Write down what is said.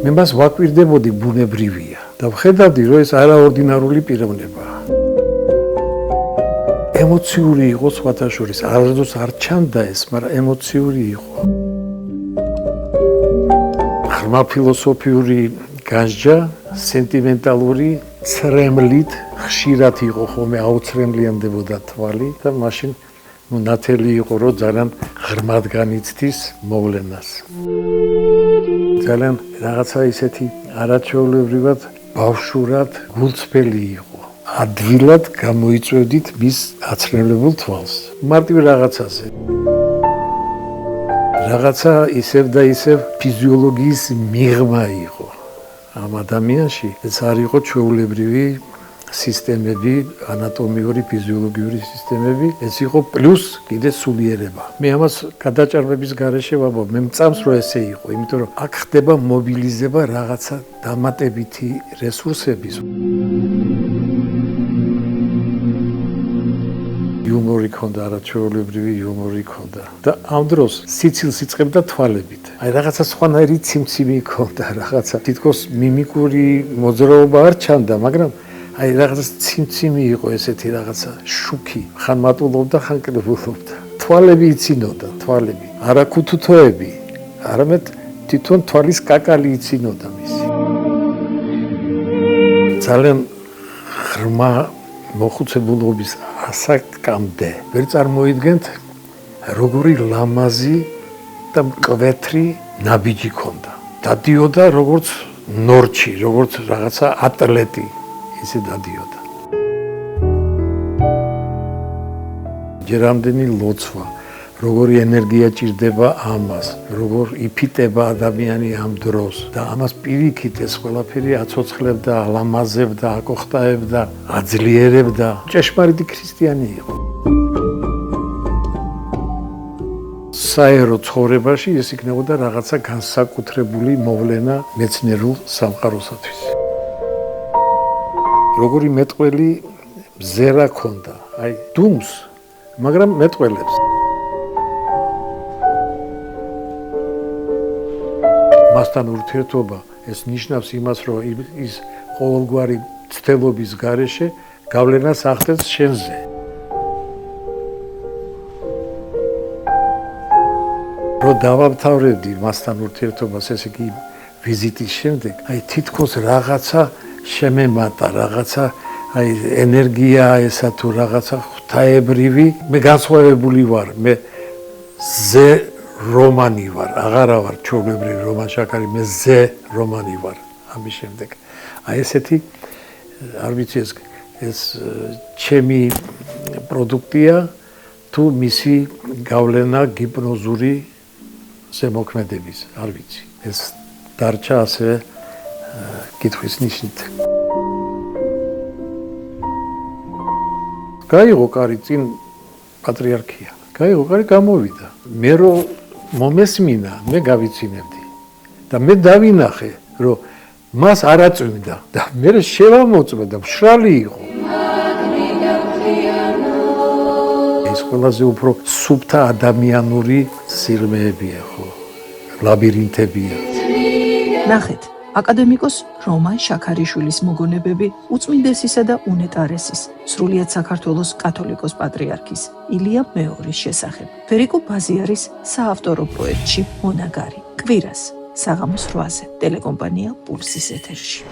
მე მას ვაკვირდებოდი ბუნებრივია და ვხედავდი, რომ ეს არაორდინარული პიროვნებაა. ემოციური იყო სხვათა შორის, არასდროს არ ჩანდა ეს, მაგრამ ემოციური იყო. ღრმა ფილოსოფიური განსჯა, სენტიმენტალური ცრემლით, ხშირად იყო ხოლმე აუცრემლიანდებოდა თვალი და მაშინ ნათელი იყო, რომ ძალიან ღრმად განიცდის მოვლენას. ძალიან რაღაცა ისეთი არაჩვეულებრივად ბავშვურად გულწრფელი იყო. ადვილად გამოიწვევდით მის აცრემლებულ თვალს. მარტივ რაღაცაზე. რაღაცა ისევ და ისევ ფიზიოლოგიის მიღმა იყო. ამ ადამიანში ეს არ იყო ჩვეულებრივი სისტემები, ანატომიური, ფიზიოლოგიური სისტემები, ეს იყო პლუს კიდე სულიერება. მე ამას გადაჭარბების გარეშე ვაბობ, მე მწამს რომ ესე იყო, იმიტომ რომ აქ ხდება მობილიზება რაღაცა დამატებითი რესურსების. იუმორი ქონდა, არაჩვეულებრივი იუმორი ქონდა და ამ დროს სიცილს იწყებდა თვალებით. აი რაღაცა სხვანაირი ციმციმი ქონდა, რაღაცა თითქოს მიმიკური მოძრაობა არ ჩანდა, მაგრამ აი რაღაცა ციმციმი იყო ესეთი რაღაცა შუქი, ხან მატულობდა, ხან კლებულობდა. თვალები იცინოდა, თვალები, არა ქუთუთოები, არამედ თვითონ თვალის კაკალი იცინოდა მისი. ძალიან ღრმა მოხუცებულობის ასაკამდე ვერ წარმოიდგენთ როგორი ლამაზი და მკვეთრი ნაბიჯი ქონდა. დადიოდა როგორც ნორჩი, როგორც რაღაცა ატლეტი. ისე დადიოდა. ჯერამდენი ლოცვა, როგორი ენერგია ჭირდება ამას, როგორ იფიტება ადამიანი ამ დროს და ამას პირიქით ეს ყველაფერი აცოცხლებდა, ალამაზებდა, აკოხტაებდა, აძლიერებდა. ჭეშმარიტი ქრისტიანი იყო. საერო ცხოვრებაში ეს იქნებოდა რაღაცა განსაკუთრებული მოვლენა მეცნიერულ სამყაროსათვის. როგორი მეტყველი მზერა ქონდა, აი დუმს, მაგრამ მეტყველებს. მასთან ურთიერთობა ეს ნიშნავს იმას, რომ ის ყოველგვარი ცდელობის გარეშე გავლენას ახდენს შენზე. რომ დავამთავრებდი მასთან ურთიერთობას, ესე იგი ვიზიტის შემდეგ, აი თითქოს რაღაცა შემემატა, რაღაცა აი ენერგია ესა თუ რაღაცა ღვთაებრივი, მე განსხვავებული ვარ, მე ზე რომანი ვარ, აღარა ვარ ჩვეულებრივი რომან შაქარი, მე ზე რომანი ვარ. ამის შემდეგ აი ესეთი არ ვიცი ეს ჩემი პროდუქტია თუ მისი გავლენა გიპნოზური ზემოქმედების, არ ვიცი. ეს დარჩა ასევე კითხვის ნიშნით. გაიღო კარი წინ პატრიარქია. გაიღო კარი გამოვიდა. მე რომ მომესმინა, მე გავიცინებდი. და მე დავინახე, რომ მას არ აწვიმდა და მე შევამოწმე და მშრალი იყო. ეს ყველაზე უფრო სუფთა ადამიანური სიღრმეებია, ხო? ლაბირინთებია. ნახეთ, აკადემიკოს რომან შაქარიშვილის მოგონებები უწმინდესისა და უნეტარესის, სრულიად საქართველოს კათოლიკოს პატრიარქის ილია მეორის შესახებ. ფერიკო ბაზიარის საავტორო პროექტში მონაგარი. კვირას საღამოს 8-ზე ტელეკომპანია პულსის ეთერში.